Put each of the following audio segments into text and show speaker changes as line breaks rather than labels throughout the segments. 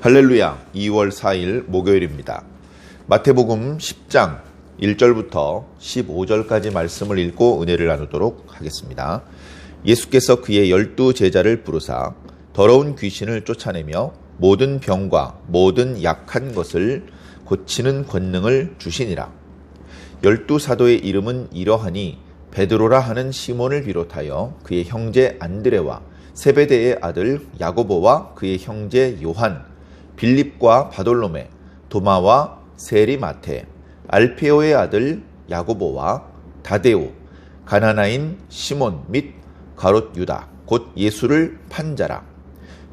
할렐루야, 2월 4일 목요일입니다. 마태복음 10장 1절부터 15절까지 말씀을 읽고 은혜를 나누도록 하겠습니다. 예수께서 그의 12 제자를 부르사 더러운 귀신을 쫓아내며 모든 병과 모든 약한 것을 고치는 권능을 주시니라. 12 사도의 이름은 이러하니 베드로라 하는 시몬을 비롯하여 그의 형제 안드레와 세베대의 아들 야고보와 그의 형제 요한, 빌립과 바돌로메, 도마와 세리마테, 알페오의 아들 야고보와 다데오, 가나나인 시몬 및 가롯 유다, 곧 예수를 판 자라.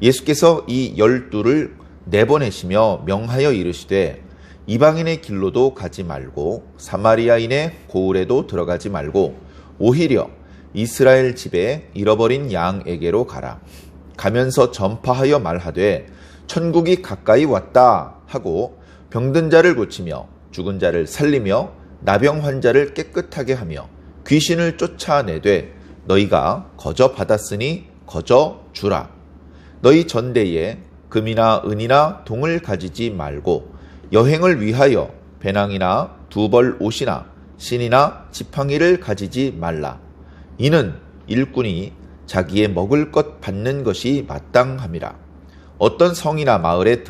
예수께서 이 12를 내보내시며 명하여 이르시되 이방인의 길로도 가지 말고 사마리아인의 고을에도 들어가지 말고 오히려 이스라엘 집에 잃어버린 양에게로 가라. 가면서 전파하여 말하되 천국이 가까이 왔다 하고 병든 자를 고치며 죽은 자를 살리며 나병 환자를 깨끗하게 하며 귀신을 쫓아내되 너희가 거저 받았으니 거저 주라. 너희 전대에 금이나 은이나 동을 가지지 말고 여행을 위하여 배낭이나 두벌 옷이나 신이나 지팡이를 가지지 말라. 이는 일꾼이 자기의 먹을 것 받는 것이 마땅함이라. 어떤 성이나 마을에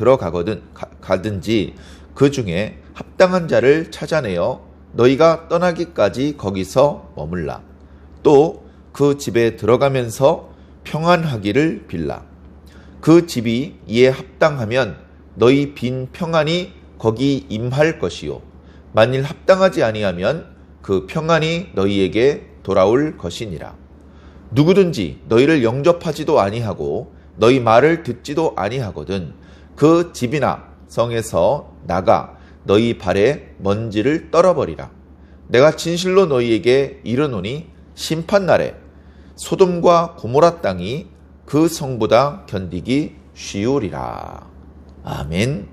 가든지 그 중에 합당한 자를 찾아내어 너희가 떠나기까지 거기서 머물라. 또 그 집에 들어가면서 평안하기를 빌라. 그 집이 이에 합당하면 너희 빈 평안이 거기 임할 것이요. 만일 합당하지 아니하면 그 평안이 너희에게 돌아올 것이니라. 누구든지 너희를 영접하지도 아니하고 너희 말을 듣지도 아니하거든 그 집이나 성에서 나가 너희 발에 먼지를 떨어버리라. 내가 진실로 너희에게 이르노니 심판날에 소돔과 고모라 땅이 그 성보다 견디기 쉬우리라. 아멘.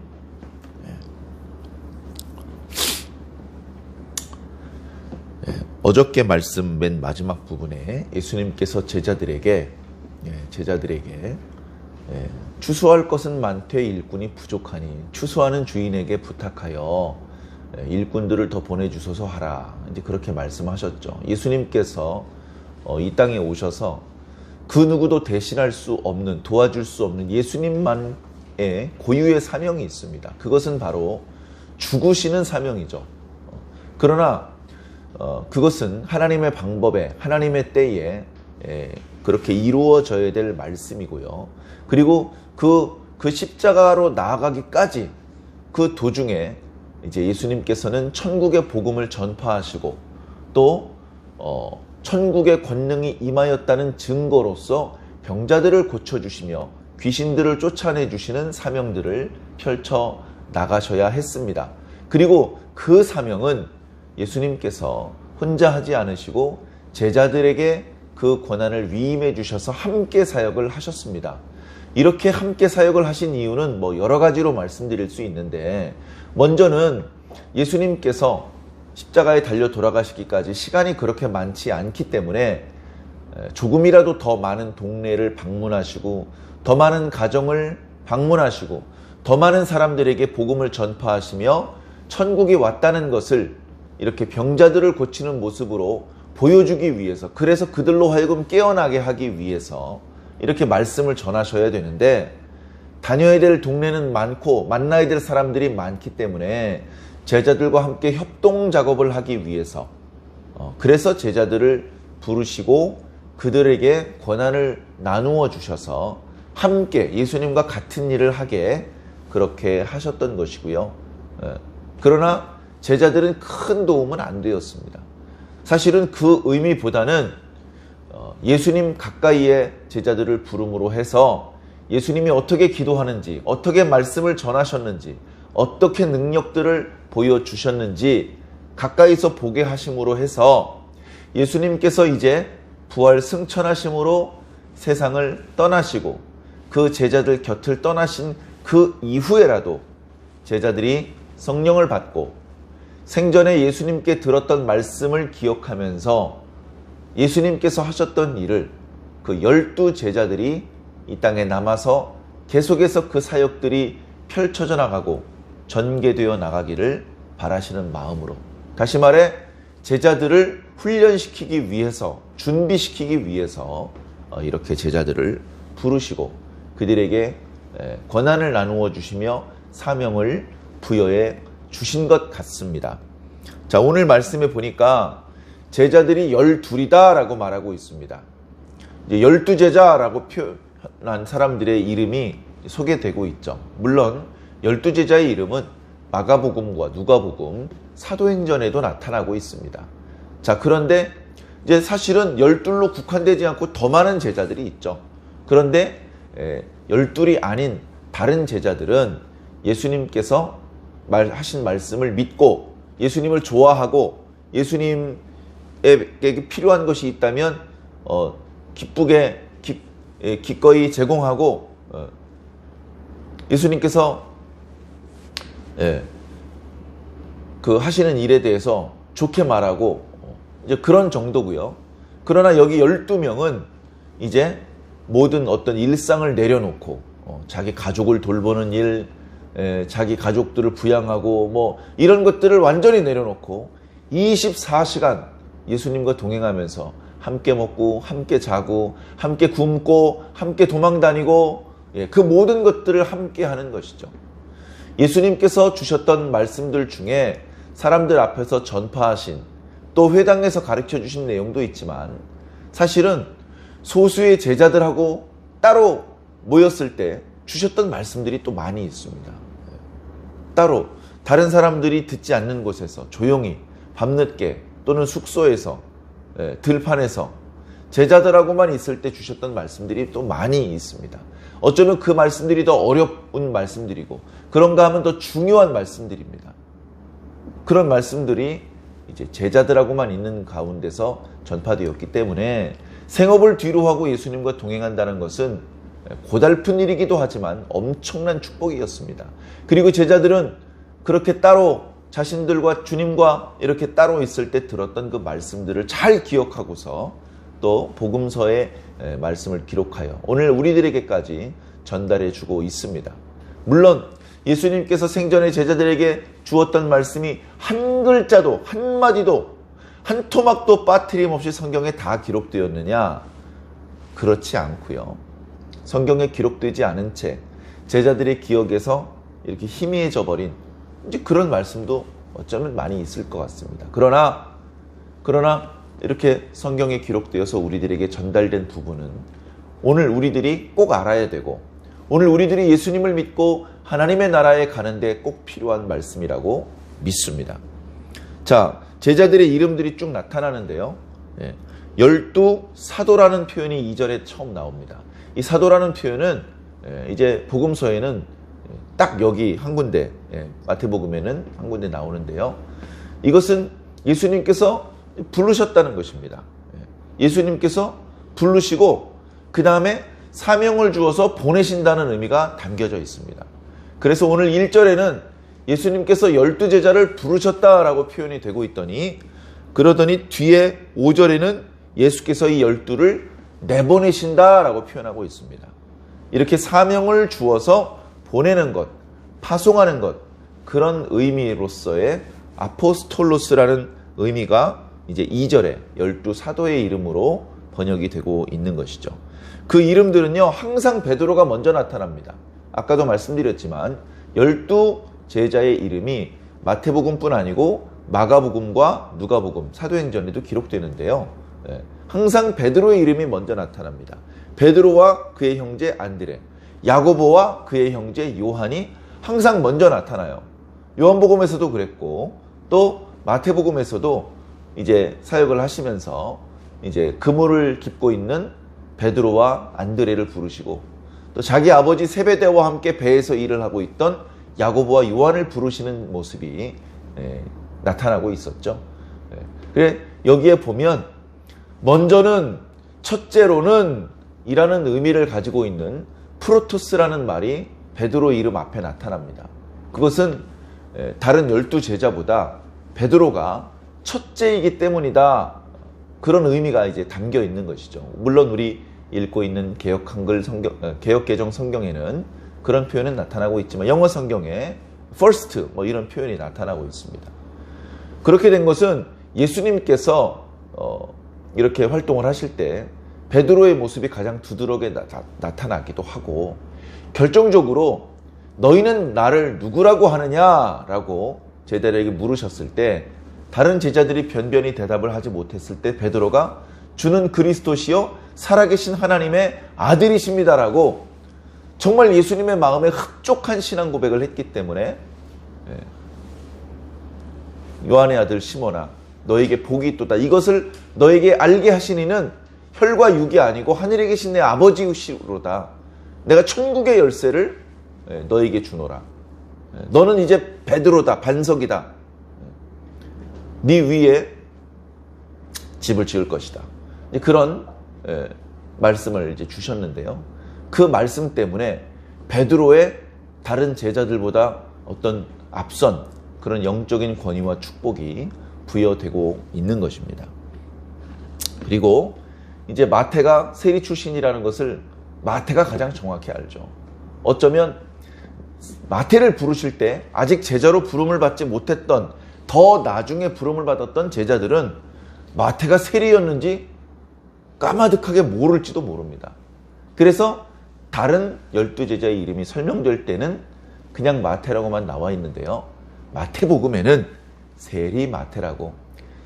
어저께 말씀 맨 마지막 부분에 예수님께서 제자들에게 추수할 것은 많되 일꾼이 부족하니 추수하는 주인에게 부탁하여 일꾼들을 더 보내주소서 하라. 이제 그렇게 말씀하셨죠. 예수님께서 이 땅에 오셔서 그 누구도 대신할 수 없는, 도와줄 수 없는 예수님만의 고유의 사명이 있습니다. 그것은 바로 죽으시는 사명이죠. 그러나 그것은 하나님의 방법에, 하나님의 때에 그렇게 이루어져야 될 말씀이고요. 그리고 그 십자가로 나아가기까지 그 도중에 이제 예수님께서는 천국의 복음을 전파하시고 또 천국의 권능이 임하였다는 증거로서 병자들을 고쳐주시며 귀신들을 쫓아내주시는 사명들을 펼쳐 나가셔야 했습니다. 그리고 그 사명은 예수님께서 혼자 하지 않으시고 제자들에게 그 권한을 위임해 주셔서 함께 사역을 하셨습니다. 이렇게 함께 사역을 하신 이유는 여러 가지로 말씀드릴 수 있는데, 먼저는 예수님께서 십자가에 달려 돌아가시기까지 시간이 그렇게 많지 않기 때문에 조금이라도 더 많은 동네를 방문하시고 더 많은 가정을 방문하시고 더 많은 사람들에게 복음을 전파하시며 천국이 왔다는 것을 이렇게 병자들을 고치는 모습으로 보여주기 위해서, 그래서 그들로 하여금 깨어나게 하기 위해서 이렇게 말씀을 전하셔야 되는데, 다녀야 될 동네는 많고 만나야 될 사람들이 많기 때문에 제자들과 함께 협동 작업을 하기 위해서 그래서 제자들을 부르시고 그들에게 권한을 나누어 주셔서 함께 예수님과 같은 일을 하게 그렇게 하셨던 것이고요. 그러나 제자들은 큰 도움은 안 되었습니다. 사실은 그 의미보다는 예수님 가까이에 제자들을 부름으로 해서 예수님이 어떻게 기도하는지, 어떻게 말씀을 전하셨는지, 어떻게 능력들을 보여주셨는지 가까이서 보게 하심으로 해서 예수님께서 이제 부활 승천하심으로 세상을 떠나시고 그 제자들 곁을 떠나신 그 이후에라도 제자들이 성령을 받고 생전에 예수님께 들었던 말씀을 기억하면서 예수님께서 하셨던 일을 그 12 제자들이 이 땅에 남아서 계속해서 그 사역들이 펼쳐져 나가고 전개되어 나가기를 바라시는 마음으로, 다시 말해 제자들을 훈련시키기 위해서, 준비시키기 위해서 이렇게 제자들을 부르시고 그들에게 권한을 나누어 주시며 사명을 부여해 주신 것 같습니다. 자, 오늘 말씀에 보니까 제자들이 12이다 라고 말하고 있습니다. 이제 12제자라고 표현한 사람들의 이름이 소개되고 있죠. 물론 12제자의 이름은 마가복음과 누가복음, 사도행전에도 나타나고 있습니다. 자, 그런데 이제 사실은 12로 국한되지 않고 더 많은 제자들이 있죠. 그런데 12이 아닌 다른 제자들은 예수님께서 하신 말씀을 믿고 예수님을 좋아하고 예수님에게 필요한 것이 있다면 기꺼이 제공하고 예수님께서 그 하시는 일에 대해서 좋게 말하고 이제 그런 정도고요. 그러나 여기 12명은 이제 모든 어떤 일상을 내려놓고 자기 가족을 돌보는 일, 자기 가족들을 부양하고 뭐 이런 것들을 완전히 내려놓고 24시간 예수님과 동행하면서 함께 먹고 함께 자고 함께 굶고 함께 도망다니고 그 모든 것들을 함께 하는 것이죠. 예수님께서 주셨던 말씀들 중에 사람들 앞에서 전파하신, 또 회당에서 가르쳐 주신 내용도 있지만 사실은 소수의 제자들하고 따로 모였을 때 주셨던 말씀들이 또 많이 있습니다. 따로 다른 사람들이 듣지 않는 곳에서 조용히 밤늦게 또는 숙소에서 들판에서 제자들하고만 있을 때 주셨던 말씀들이 또 많이 있습니다. 어쩌면 그 말씀들이 더 어려운 말씀들이고 그런가 하면 더 중요한 말씀들입니다. 그런 말씀들이 이제 제자들하고만 있는 가운데서 전파되었기 때문에 생업을 뒤로 하고 예수님과 동행한다는 것은 고달픈 일이기도 하지만 엄청난 축복이었습니다. 그리고 제자들은 그렇게 따로 자신들과 주님과 이렇게 따로 있을 때 들었던 그 말씀들을 잘 기억하고서 또 복음서의 말씀을 기록하여 오늘 우리들에게까지 전달해 주고 있습니다. 물론 예수님께서 생전에 제자들에게 주었던 말씀이 한 글자도 한마디도 한 토막도 빠트림없이 성경에 다 기록되었느냐? 그렇지 않고요. 성경에 기록되지 않은 채 제자들의 기억에서 이렇게 희미해져 버린 이제 그런 말씀도 어쩌면 많이 있을 것 같습니다. 그러나 이렇게 성경에 기록되어서 우리들에게 전달된 부분은 오늘 우리들이 꼭 알아야 되고 오늘 우리들이 예수님을 믿고 하나님의 나라에 가는데 꼭 필요한 말씀이라고 믿습니다. 자, 제자들의 이름들이 쭉 나타나는데요. 12 사도라는 표현이 2절에 처음 나옵니다. 이 사도라는 표현은 이제 복음서에는 딱 여기 한 군데, 마태복음에는 한 군데 나오는데요. 이것은 예수님께서 부르셨다는 것입니다. 예수님께서 부르시고 그 다음에 사명을 주어서 보내신다는 의미가 담겨져 있습니다. 그래서 오늘 1절에는 예수님께서 12제자를 부르셨다라고 표현이 되고 있더니 그러더니 뒤에 5절에는 예수께서 이 12를 내보내신다라고 표현하고 있습니다. 이렇게 사명을 주어서 보내는 것, 파송하는 것, 그런 의미로서의 아포스톨로스라는 의미가 이제 2절에 12 사도의 이름으로 번역이 되고 있는 것이죠. 그 이름들은요, 항상 베드로가 먼저 나타납니다. 아까도 말씀드렸지만 12 제자의 이름이 마태복음뿐 아니고 마가복음과 누가복음, 사도행전에도 기록되는데요. 항상 베드로의 이름이 먼저 나타납니다. 베드로와 그의 형제 안드레, 야고보와 그의 형제 요한이 항상 먼저 나타나요. 요한복음에서도 그랬고 또 마태복음에서도 이제 사역을 하시면서 이제 그물을 깁고 있는 베드로와 안드레를 부르시고 또 자기 아버지 세베대와 함께 배에서 일을 하고 있던 야고보와 요한을 부르시는 모습이 나타나고 있었죠. 그래 여기에 보면 먼저는 첫째로는 이라는 의미를 가지고 있는 프로토스라는 말이 베드로 이름 앞에 나타납니다. 그것은 다른 12제자보다 베드로가 첫째이기 때문이다. 그런 의미가 이제 담겨 있는 것이죠. 물론 우리 읽고 있는 개역 한글 성경, 개역 개정 성경에는 그런 표현은 나타나고 있지만 영어 성경에 first 뭐 이런 표현이 나타나고 있습니다. 그렇게 된 것은 예수님께서 이렇게 활동을 하실 때 베드로의 모습이 가장 두드러게 나타나기도 하고, 결정적으로 너희는 나를 누구라고 하느냐라고 제자들에게 물으셨을 때 다른 제자들이 변변히 대답을 하지 못했을 때 베드로가 주는 그리스도시요 살아계신 하나님의 아들이십니다라고 정말 예수님의 마음에 흡족한 신앙 고백을 했기 때문에 요한의 아들 시몬아 너에게 복이 있도다. 이것을 너에게 알게 하신 이는 혈과 육이 아니고 하늘에 계신 내 아버지시로다. 내가 천국의 열쇠를 너에게 주노라. 너는 이제 베드로다. 반석이다. 네 위에 집을 지을 것이다. 그런 말씀을 이제 주셨는데요. 그 말씀 때문에 베드로의 다른 제자들보다 어떤 앞선 그런 영적인 권위와 축복이 부여되고 있는 것입니다. 그리고 이제 마태가 세리 출신이라는 것을 마태가 가장 정확히 알죠. 어쩌면 마태를 부르실 때 아직 제자로 부름을 받지 못했던, 더 나중에 부름을 받았던 제자들은 마태가 세리였는지 까마득하게 모를지도 모릅니다. 그래서 다른 12제자의 이름이 설명될 때는 그냥 마태라고만 나와 있는데요. 마태복음에는 세리 마태라고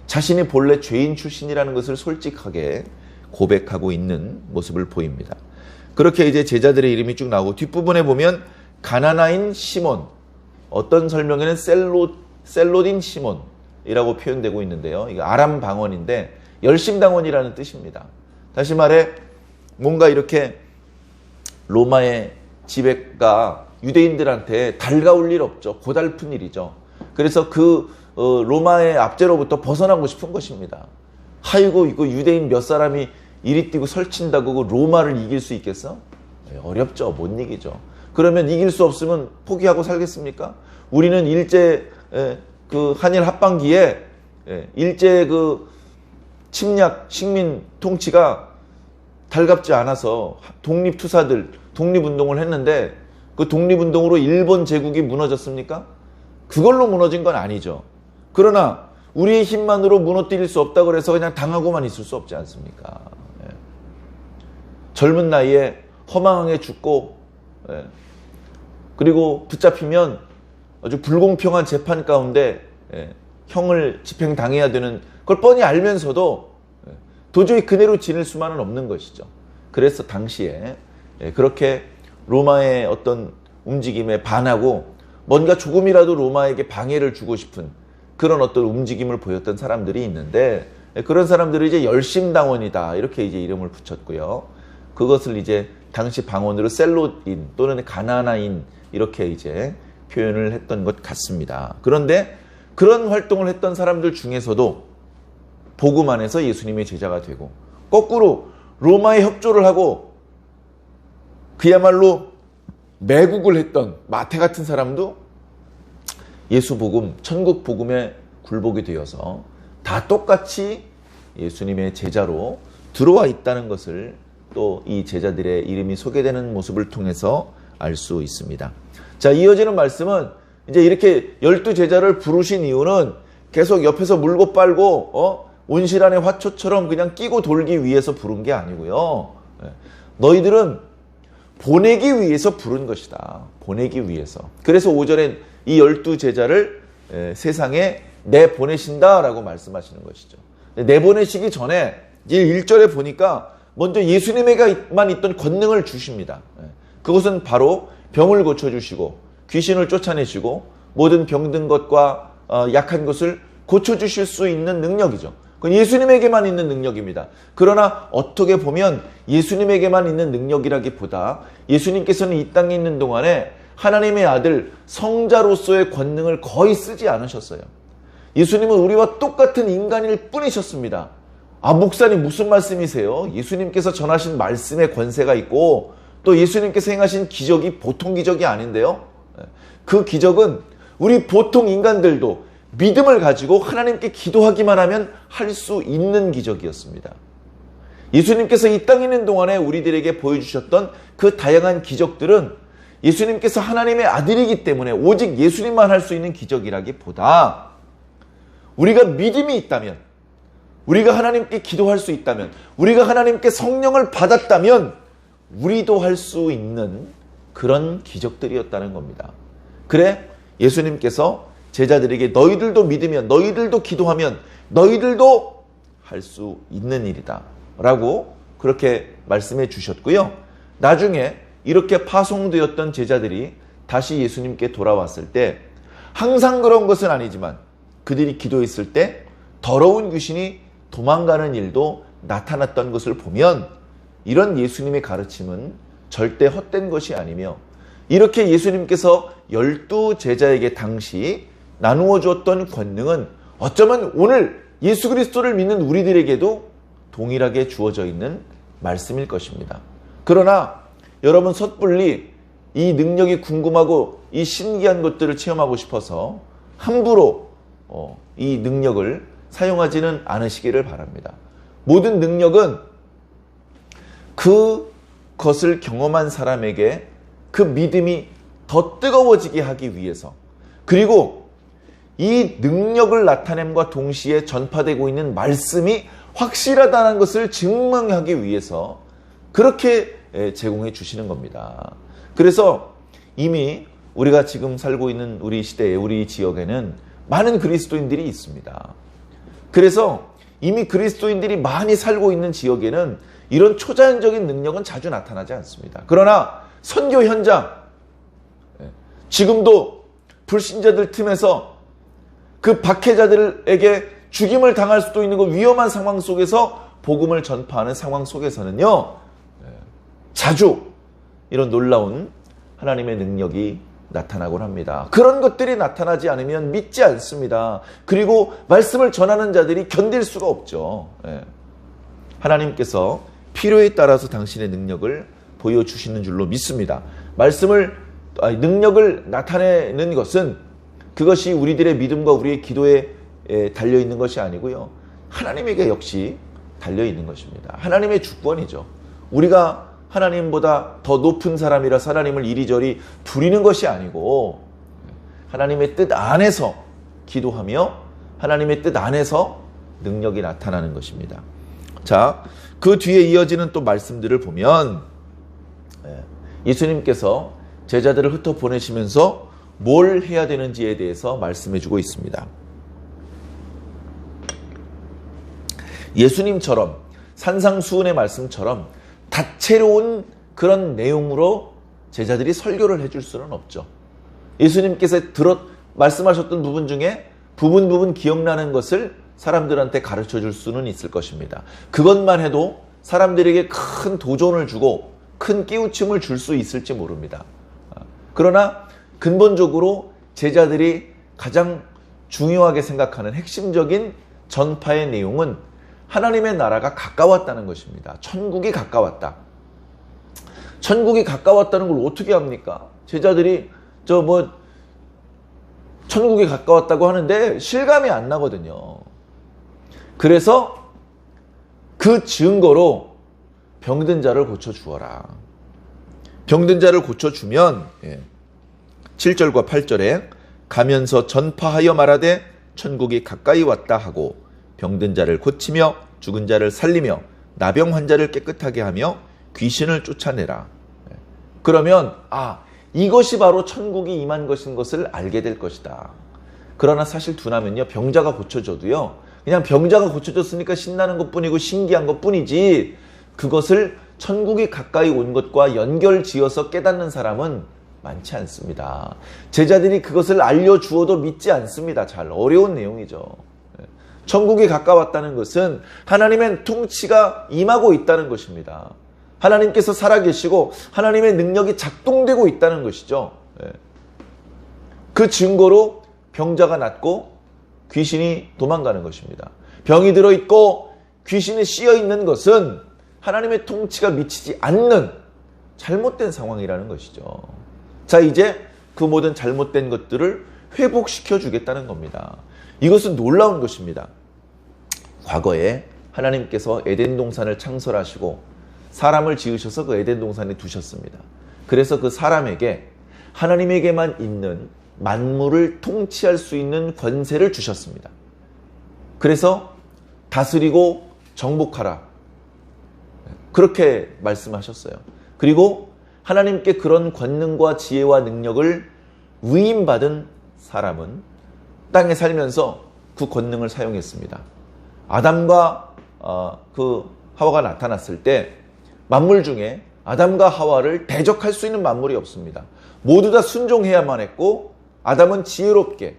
자신이 본래 죄인 출신이라는 것을 솔직하게 고백하고 있는 모습을 보입니다. 그렇게 이제 제자들의 이름이 쭉 나오고 뒷부분에 보면 가나나인 시몬, 어떤 설명에는 셀로딘 시몬이라고 표현되고 있는데요. 이거 아람 방언인데 열심당원이라는 뜻입니다. 다시 말해 뭔가 이렇게 로마의 지배가 유대인들한테 달가울 일 없죠. 고달픈 일이죠. 그래서 그 로마의 압제로부터 벗어나고 싶은 것입니다. 아이고 이거 유대인 몇 사람이 이리 뛰고 설친다고 로마를 이길 수 있겠어? 어렵죠. 못 이기죠. 그러면 이길 수 없으면 포기하고 살겠습니까? 우리는 일제 그 한일 합방기에 일제 그 침략 식민 통치가 달갑지 않아서 독립투사들 독립운동을 했는데 그 독립운동으로 일본 제국이 무너졌습니까? 그걸로 무너진 건 아니죠. 그러나 우리의 힘만으로 무너뜨릴 수 없다고 그래서 그냥 당하고만 있을 수 없지 않습니까? 젊은 나이에 허망하게 죽고 그리고 붙잡히면 아주 불공평한 재판 가운데 형을 집행당해야 되는 걸 뻔히 알면서도 도저히 그대로 지낼 수만은 없는 것이죠. 그래서 당시에 그렇게 로마의 어떤 움직임에 반하고 뭔가 조금이라도 로마에게 방해를 주고 싶은 그런 어떤 움직임을 보였던 사람들이 있는데, 그런 사람들이 이제 열심당원이다 이렇게 이제 이름을 붙였고요. 그것을 이제 당시 방언으로 셀로딘 또는 가나나인 이렇게 이제 표현을 했던 것 같습니다. 그런데 그런 활동을 했던 사람들 중에서도 복음 안에서 예수님의 제자가 되고, 거꾸로 로마에 협조를 하고 그야말로 매국을 했던 마태 같은 사람도 예수 복음, 천국 복음에 굴복이 되어서 다 똑같이 예수님의 제자로 들어와 있다는 것을 또 이 제자들의 이름이 소개되는 모습을 통해서 알 수 있습니다. 자, 이어지는 말씀은 이제 이렇게 12제자를 부르신 이유는 계속 옆에서 물고 빨고 온실안의 화초처럼 그냥 끼고 돌기 위해서 부른 게 아니고요. 너희들은 보내기 위해서 부른 것이다. 보내기 위해서. 그래서 5절에 이 12제자를 세상에 내보내신다라고 말씀하시는 것이죠. 내보내시기 전에 1절에 보니까 먼저 예수님에게만 있던 권능을 주십니다. 그것은 바로 병을 고쳐주시고 귀신을 쫓아내시고 모든 병든 것과 약한 것을 고쳐주실 수 있는 능력이죠. 그건 예수님에게만 있는 능력입니다. 그러나 어떻게 보면 예수님에게만 있는 능력이라기보다 예수님께서는 이 땅에 있는 동안에 하나님의 아들 성자로서의 권능을 거의 쓰지 않으셨어요. 예수님은 우리와 똑같은 인간일 뿐이셨습니다. 아, 목사님 무슨 말씀이세요? 예수님께서 전하신 말씀의 권세가 있고 또 예수님께서 행하신 기적이 보통 기적이 아닌데요. 그 기적은 우리 보통 인간들도 믿음을 가지고 하나님께 기도하기만 하면 할 수 있는 기적이었습니다. 예수님께서 이 땅에 있는 동안에 우리들에게 보여주셨던 그 다양한 기적들은 예수님께서 하나님의 아들이기 때문에 오직 예수님만 할 수 있는 기적이라기보다 우리가 믿음이 있다면, 우리가 하나님께 기도할 수 있다면, 우리가 하나님께 성령을 받았다면 우리도 할 수 있는 그런 기적들이었다는 겁니다. 그래 예수님께서 제자들에게 너희들도 믿으면, 너희들도 기도하면 너희들도 할 수 있는 일이다 라고 그렇게 말씀해 주셨고요. 나중에 이렇게 파송되었던 제자들이 다시 예수님께 돌아왔을 때 항상 그런 것은 아니지만 그들이 기도했을 때 더러운 귀신이 도망가는 일도 나타났던 것을 보면 이런 예수님의 가르침은 절대 헛된 것이 아니며, 이렇게 예수님께서 12 제자에게 당시 나누어 주었던 권능은 어쩌면 오늘 예수 그리스도를 믿는 우리들에게도 동일하게 주어져 있는 말씀일 것입니다. 그러나 여러분 섣불리 이 능력이 궁금하고 이 신기한 것들을 체험하고 싶어서 함부로 이 능력을 사용하지는 않으시기를 바랍니다. 모든 능력은 그것을 경험한 사람에게 그 믿음이 더 뜨거워지게 하기 위해서, 그리고 이 능력을 나타냄과 동시에 전파되고 있는 말씀이 확실하다는 것을 증명하기 위해서 그렇게 제공해 주시는 겁니다. 그래서 이미 우리가 지금 살고 있는 우리 시대에, 우리 지역에는 많은 그리스도인들이 있습니다. 그래서 이미 그리스도인들이 많이 살고 있는 지역에는 이런 초자연적인 능력은 자주 나타나지 않습니다. 그러나 선교 현장, 지금도 불신자들 틈에서 그 박해자들에게 죽임을 당할 수도 있는 그 위험한 상황 속에서 복음을 전파하는 상황 속에서는요, 자주 이런 놀라운 하나님의 능력이 나타나곤 합니다. 그런 것들이 나타나지 않으면 믿지 않습니다. 그리고 말씀을 전하는 자들이 견딜 수가 없죠. 하나님께서 필요에 따라서 당신의 능력을 보여주시는 줄로 믿습니다. 능력을 나타내는 것은 그것이 우리들의 믿음과 우리의 기도에 달려있는 것이 아니고요, 하나님에게 역시 달려있는 것입니다. 하나님의 주권이죠. 우리가 하나님보다 더 높은 사람이라서 하나님을 이리저리 부리는 것이 아니고 하나님의 뜻 안에서 기도하며 하나님의 뜻 안에서 능력이 나타나는 것입니다. 자, 그 뒤에 이어지는 또 말씀들을 보면 예수님께서 제자들을 흩어보내시면서 뭘 해야 되는지에 대해서 말씀해주고 있습니다. 예수님처럼 산상수훈의 말씀처럼 다채로운 그런 내용으로 제자들이 설교를 해줄 수는 없죠. 예수님께서 말씀하셨던 부분 중에 부분 기억나는 것을 사람들한테 가르쳐 줄 수는 있을 것입니다. 그것만 해도 사람들에게 큰 도전을 주고 큰 깨우침을 줄 수 있을지 모릅니다. 그러나 근본적으로 제자들이 가장 중요하게 생각하는 핵심적인 전파의 내용은 하나님의 나라가 가까웠다는 것입니다. 천국이 가까웠다. 천국이 가까웠다는 걸 어떻게 합니까? 제자들이 천국이 가까웠다고 하는데 실감이 안 나거든요. 그래서 그 증거로 병든 자를 고쳐주어라. 병든 자를 고쳐주면 7절과 8절에 가면서 전파하여 말하되 천국이 가까이 왔다 하고 병든 자를 고치며 죽은 자를 살리며 나병 환자를 깨끗하게 하며 귀신을 쫓아내라. 그러면 이것이 바로 천국이 임한 것인 것을 알게 될 것이다. 그러나 사실 둔하면요, 병자가 고쳐져도요, 그냥 병자가 고쳐졌으니까 신나는 것뿐이고 신기한 것뿐이지 그것을 천국이 가까이 온 것과 연결지어서 깨닫는 사람은 많지 않습니다. 제자들이 그것을 알려주어도 믿지 않습니다. 잘 어려운 내용이죠. 천국이 가까웠다는 것은 하나님의 통치가 임하고 있다는 것입니다. 하나님께서 살아계시고 하나님의 능력이 작동되고 있다는 것이죠. 그 증거로 병자가 낫고 귀신이 도망가는 것입니다. 병이 들어있고 귀신이 씌어있는 것은 하나님의 통치가 미치지 않는 잘못된 상황이라는 것이죠. 자, 이제 그 모든 잘못된 것들을 회복시켜 주겠다는 겁니다. 이것은 놀라운 것입니다. 과거에 하나님께서 에덴 동산을 창설하시고 사람을 지으셔서 그 에덴 동산에 두셨습니다. 그래서 그 사람에게 하나님에게만 있는 만물을 통치할 수 있는 권세를 주셨습니다. 그래서 다스리고 정복하라. 그렇게 말씀하셨어요. 그리고 하나님께 그런 권능과 지혜와 능력을 위임받은 사람은 땅에 살면서 그 권능을 사용했습니다. 아담과 그 하와가 나타났을 때 만물 중에 아담과 하와를 대적할 수 있는 만물이 없습니다. 모두 다 순종해야만 했고 아담은 지혜롭게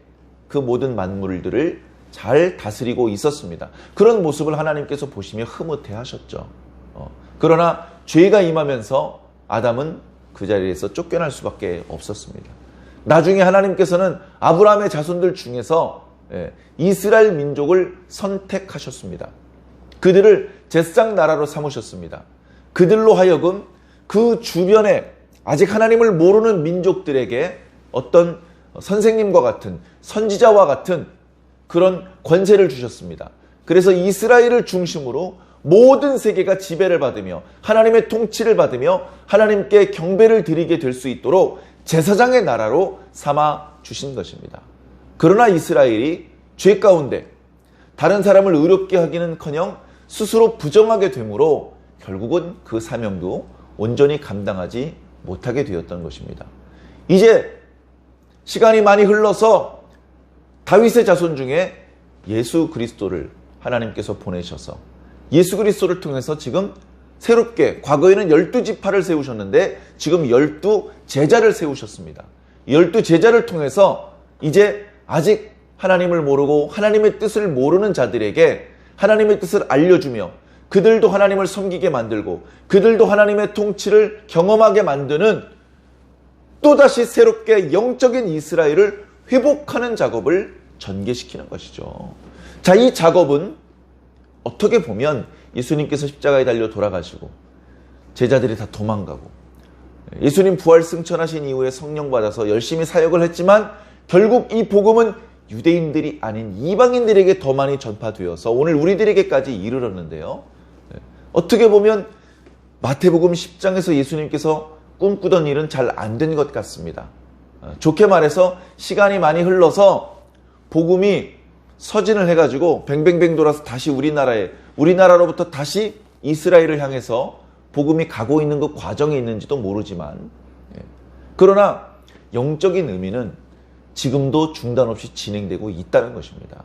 그 모든 만물들을 잘 다스리고 있었습니다. 그런 모습을 하나님께서 보시며 흐뭇해 하셨죠. 그러나 죄가 임하면서 아담은 그 자리에서 쫓겨날 수밖에 없었습니다. 나중에 하나님께서는 아브라함의 자손들 중에서 이스라엘 민족을 선택하셨습니다. 그들을 제사장 나라로 삼으셨습니다. 그들로 하여금 그 주변에 아직 하나님을 모르는 민족들에게 어떤 선생님과 같은 선지자와 같은 그런 권세를 주셨습니다. 그래서 이스라엘을 중심으로 모든 세계가 지배를 받으며 하나님의 통치를 받으며 하나님께 경배를 드리게 될 수 있도록 제사장의 나라로 삼아 주신 것입니다. 그러나 이스라엘이 죄 가운데 다른 사람을 의롭게 하기는커녕 스스로 부정하게 되므로 결국은 그 사명도 온전히 감당하지 못하게 되었던 것입니다. 이제 시간이 많이 흘러서 다윗의 자손 중에 예수 그리스도를 하나님께서 보내셔서 예수 그리스도를 통해서 지금 새롭게 과거에는 12지파를 세우셨는데 지금 12제자를 세우셨습니다. 12제자를 통해서 이제 아직 하나님을 모르고 하나님의 뜻을 모르는 자들에게 하나님의 뜻을 알려주며 그들도 하나님을 섬기게 만들고 그들도 하나님의 통치를 경험하게 만드는 또다시 새롭게 영적인 이스라엘을 회복하는 작업을 전개시키는 것이죠. 자, 이 작업은 어떻게 보면 예수님께서 십자가에 달려 돌아가시고 제자들이 다 도망가고 예수님 부활 승천하신 이후에 성령 받아서 열심히 사역을 했지만 결국 이 복음은 유대인들이 아닌 이방인들에게 더 많이 전파되어서 오늘 우리들에게까지 이르렀는데요. 어떻게 보면 마태복음 10장에서 예수님께서 꿈꾸던 일은 잘 안 된 것 같습니다. 좋게 말해서 시간이 많이 흘러서 복음이 서진을 해가지고 뱅뱅뱅 돌아서 다시 우리나라로부터 다시 이스라엘을 향해서 복음이 가고 있는 그 과정에 있는지도 모르지만 그러나 영적인 의미는 지금도 중단 없이 진행되고 있다는 것입니다.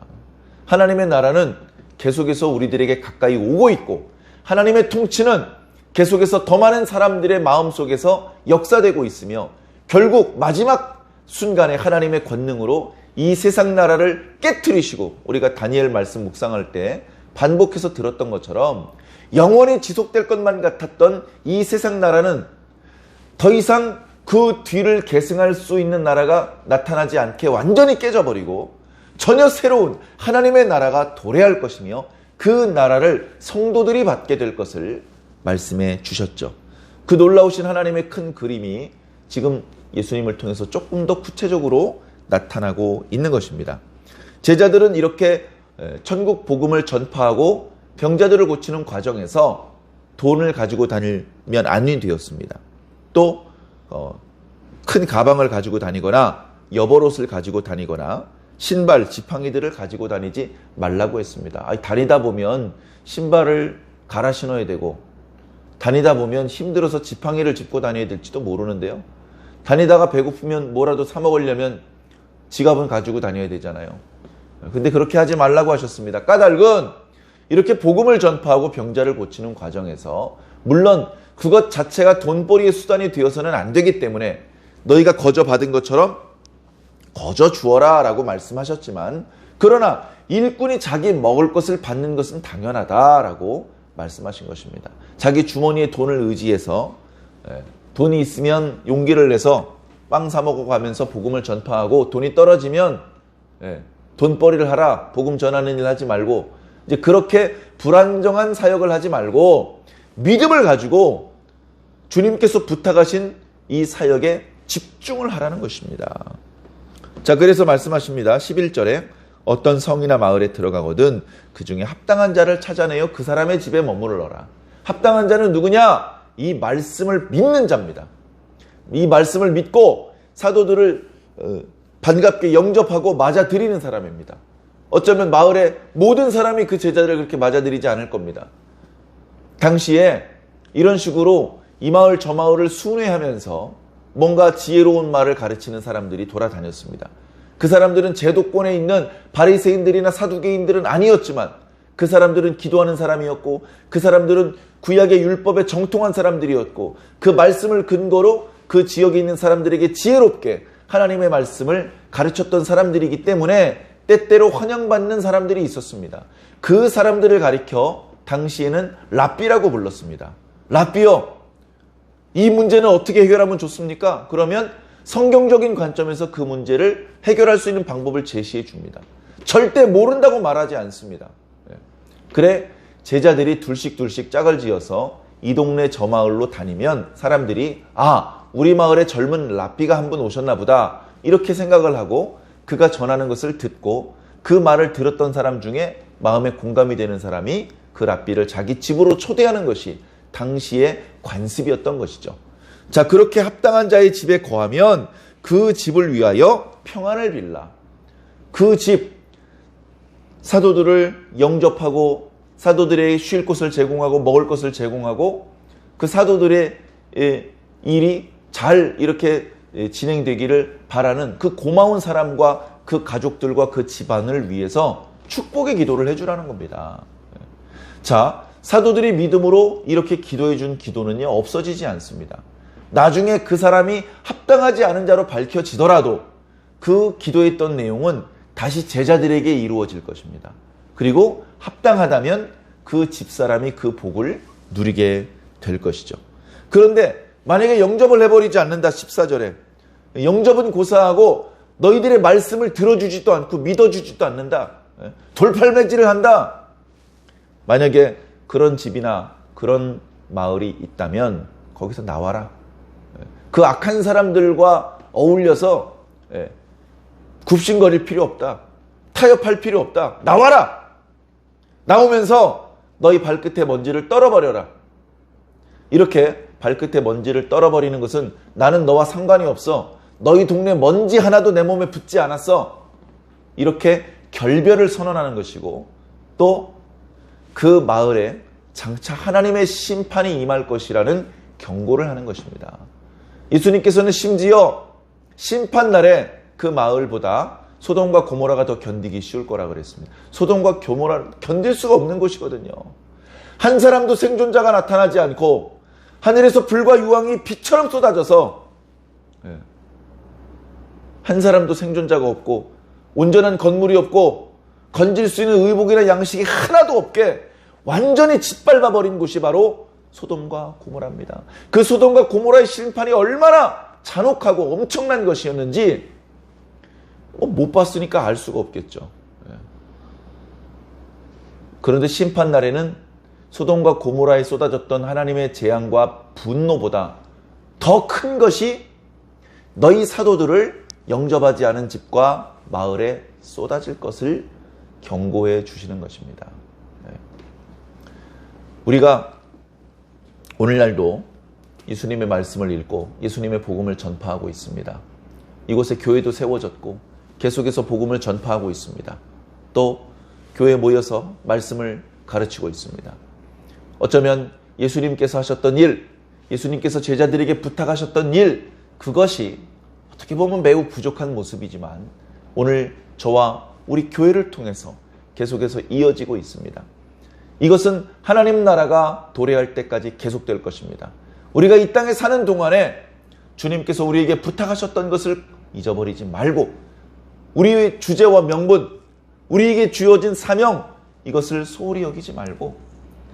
하나님의 나라는 계속해서 우리들에게 가까이 오고 있고 하나님의 통치는 계속해서 더 많은 사람들의 마음속에서 역사되고 있으며 결국 마지막 순간에 하나님의 권능으로 이 세상 나라를 깨트리시고 우리가 다니엘 말씀 묵상할 때 반복해서 들었던 것처럼 영원히 지속될 것만 같았던 이 세상 나라는 더 이상 그 뒤를 계승할 수 있는 나라가 나타나지 않게 완전히 깨져버리고 전혀 새로운 하나님의 나라가 도래할 것이며 그 나라를 성도들이 받게 될 것을 말씀해 주셨죠. 그 놀라우신 하나님의 큰 그림이 지금 예수님을 통해서 조금 더 구체적으로 나타나고 있는 것입니다. 제자들은 이렇게 천국 복음을 전파하고 병자들을 고치는 과정에서 돈을 가지고 다니면 안 되었습니다. 또 큰 가방을 가지고 다니거나 여벌옷을 가지고 다니거나 신발, 지팡이들을 가지고 다니지 말라고 했습니다. 다니다 보면 신발을 갈아 신어야 되고 다니다 보면 힘들어서 지팡이를 짚고 다녀야 될지도 모르는데요. 다니다가 배고프면 뭐라도 사 먹으려면 지갑은 가지고 다녀야 되잖아요. 근데 그렇게 하지 말라고 하셨습니다. 까닭은 이렇게 복음을 전파하고 병자를 고치는 과정에서 물론 그것 자체가 돈벌이의 수단이 되어서는 안 되기 때문에 너희가 거저 받은 것처럼 거저 주어라 라고 말씀하셨지만 그러나 일꾼이 자기 먹을 것을 받는 것은 당연하다라고 말씀하신 것입니다. 자기 주머니에 돈을 의지해서 돈이 있으면 용기를 내서 빵 사 먹어 가면서 복음을 전파하고 돈이 떨어지면 돈벌이를 하라, 복음 전하는 일 하지 말고 이제 그렇게 불안정한 사역을 하지 말고 믿음을 가지고 주님께서 부탁하신 이 사역에 집중을 하라는 것입니다. 자, 그래서 말씀하십니다. 11절에 어떤 성이나 마을에 들어가거든 그 중에 합당한 자를 찾아내어 그 사람의 집에 머무르라. 합당한 자는 누구냐? 이 말씀을 믿는 자입니다. 이 말씀을 믿고 사도들을 반갑게 영접하고 맞아들이는 사람입니다. 어쩌면 마을의 모든 사람이 그 제자들을 그렇게 맞아들이지 않을 겁니다. 당시에 이런 식으로 이 마을 저 마을을 순회하면서 뭔가 지혜로운 말을 가르치는 사람들이 돌아다녔습니다. 그 사람들은 제도권에 있는 바리새인들이나 사두개인들은 아니었지만 그 사람들은 기도하는 사람이었고 그 사람들은 구약의 율법에 정통한 사람들이었고 그 말씀을 근거로 그 지역에 있는 사람들에게 지혜롭게 하나님의 말씀을 가르쳤던 사람들이기 때문에 때때로 환영받는 사람들이 있었습니다. 그 사람들을 가리켜 당시에는 랍비라고 불렀습니다. 랍비요, 이 문제는 어떻게 해결하면 좋습니까? 그러면 성경적인 관점에서 그 문제를 해결할 수 있는 방법을 제시해 줍니다. 절대 모른다고 말하지 않습니다. 그래 제자들이 둘씩 짝을 지어서 이 동네 저 마을로 다니면 사람들이 우리 마을에 젊은 랍비가 한 분 오셨나 보다 이렇게 생각을 하고 그가 전하는 것을 듣고 그 말을 들었던 사람 중에 마음에 공감이 되는 사람이 그 랍비를 자기 집으로 초대하는 것이 당시의 관습이었던 것이죠. 자, 그렇게 합당한 자의 집에 거하면 그 집을 위하여 평안을 빌라. 그 집, 사도들을 영접하고 사도들의 쉴 곳을 제공하고 먹을 것을 제공하고 그 사도들의 일이 잘 이렇게 진행되기를 바라는 그 고마운 사람과 그 가족들과 그 집안을 위해서 축복의 기도를 해주라는 겁니다. 자, 사도들이 믿음으로 이렇게 기도해 준 기도는요, 없어지지 않습니다. 나중에 그 사람이 합당하지 않은 자로 밝혀지더라도 그 기도했던 내용은 다시 제자들에게 이루어질 것입니다. 그리고 합당하다면 그 집사람이 그 복을 누리게 될 것이죠. 그런데 만약에 영접을 해버리지 않는다, 14절에 영접은 고사하고 너희들의 말씀을 들어주지도 않고 믿어주지도 않는다, 돌팔매질을 한다. 만약에 그런 집이나 그런 마을이 있다면 거기서 나와라. 그 악한 사람들과 어울려서 굽신거릴 필요 없다. 타협할 필요 없다. 나와라. 나오면서 너희 발끝에 먼지를 떨어버려라. 이렇게 발끝에 먼지를 떨어버리는 것은 나는 너와 상관이 없어. 너희 동네 먼지 하나도 내 몸에 붙지 않았어. 이렇게 결별을 선언하는 것이고 또 그 마을에 장차 하나님의 심판이 임할 것이라는 경고를 하는 것입니다. 예수님께서는 심지어 심판날에 그 마을보다 소돔과 고모라가 더 견디기 쉬울 거라 그랬습니다. 소돔과 고모라는 견딜 수가 없는 곳이거든요. 한 사람도 생존자가 나타나지 않고 하늘에서 불과 유황이 비처럼 쏟아져서 한 사람도 생존자가 없고 온전한 건물이 없고 건질 수 있는 의복이나 양식이 하나도 없게 완전히 짓밟아 버린 곳이 바로 소돔과 고모라입니다. 그 소돔과 고모라의 심판이 얼마나 잔혹하고 엄청난 것이었는지 못 봤으니까 알 수가 없겠죠. 그런데 심판날에는 소돔과 고모라에 쏟아졌던 하나님의 재앙과 분노보다 더 큰 것이 너희 사도들을 영접하지 않은 집과 마을에 쏟아질 것을 경고해 주시는 것입니다. 우리가 오늘날도 예수님의 말씀을 읽고 예수님의 복음을 전파하고 있습니다. 이곳에 교회도 세워졌고 계속해서 복음을 전파하고 있습니다. 또 교회에 모여서 말씀을 가르치고 있습니다. 어쩌면 예수님께서 하셨던 일, 예수님께서 제자들에게 부탁하셨던 일, 그것이 어떻게 보면 매우 부족한 모습이지만 오늘 저와 우리 교회를 통해서 계속해서 이어지고 있습니다. 이것은 하나님 나라가 도래할 때까지 계속될 것입니다. 우리가 이 땅에 사는 동안에 주님께서 우리에게 부탁하셨던 것을 잊어버리지 말고 우리의 주제와 명분, 우리에게 주어진 사명, 이것을 소홀히 여기지 말고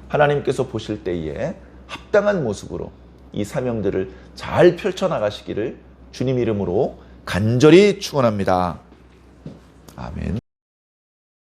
하나님께서 보실 때에 합당한 모습으로 이 사명들을 잘 펼쳐나가시기를 주님 이름으로 간절히 축원합니다. 아멘.